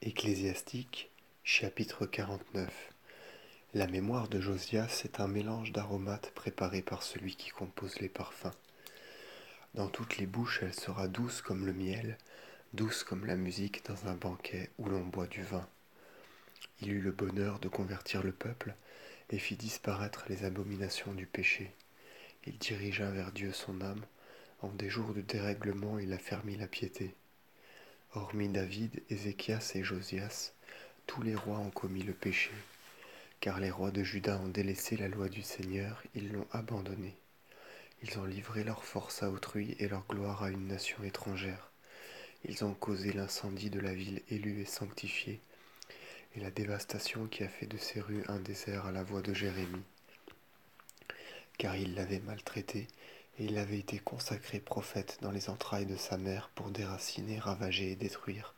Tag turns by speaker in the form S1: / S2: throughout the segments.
S1: Ecclésiastique, chapitre 49. La mémoire de Josias est un mélange d'aromates préparés par celui qui compose les parfums. Dans toutes les bouches elle sera douce comme le miel, douce comme la musique dans un banquet où l'on boit du vin. Il eut le bonheur de convertir le peuple et fit disparaître les abominations du péché. Il dirigea vers Dieu son âme, en des jours de dérèglement il affermit la piété. Hormis David, Ézéchias et Josias, tous les rois ont commis le péché, car les rois de Juda ont délaissé la loi du Seigneur, ils l'ont abandonnée. Ils ont livré leur force à autrui et leur gloire à une nation étrangère. Ils ont causé l'incendie de la ville élue et sanctifiée, et la dévastation qui a fait de ses rues un désert à la voix de Jérémie. Car ils l'avaient maltraité, et il avait été consacré prophète dans les entrailles de sa mère pour déraciner, ravager et détruire,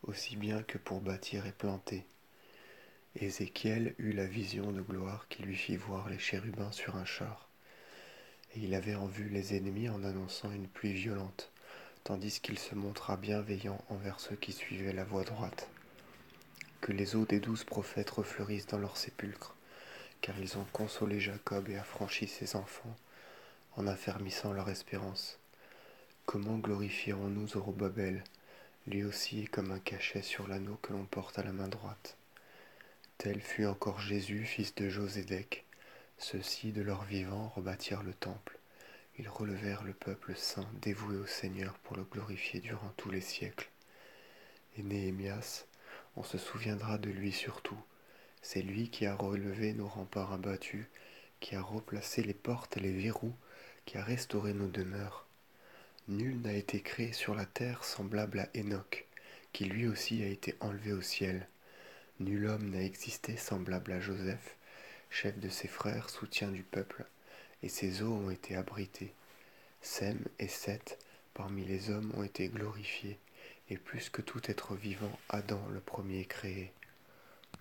S1: aussi bien que pour bâtir et planter. Ézéchiel eut la vision de gloire qui lui fit voir les chérubins sur un char. Et il avait en vue les ennemis en annonçant une pluie violente, tandis qu'il se montra bienveillant envers ceux qui suivaient la voie droite. Que les os des 12 prophètes refleurissent dans leurs sépulcres, car ils ont consolé Jacob et affranchi ses enfants, en affermissant leur espérance. Comment glorifierons-nous Zorobabel? Lui aussi est comme un cachet sur l'anneau que l'on porte à la main droite. Tel fut encore Jésus, fils de Josédec. Ceux-ci, de leur vivant, rebâtirent le temple. Ils relevèrent le peuple saint, dévoué au Seigneur pour le glorifier durant tous les siècles. Et Néhémias, on se souviendra de lui surtout. C'est lui qui a relevé nos remparts abattus, qui a replacé les portes et les verrous, qui a restauré nos demeures. Nul n'a été créé sur la terre semblable à Enoch, qui lui aussi a été enlevé au ciel. Nul homme n'a existé semblable à Joseph, chef de ses frères, soutien du peuple, et ses os ont été abrités. Sem et Seth, parmi les hommes, ont été glorifiés, et plus que tout être vivant, Adam le premier créé.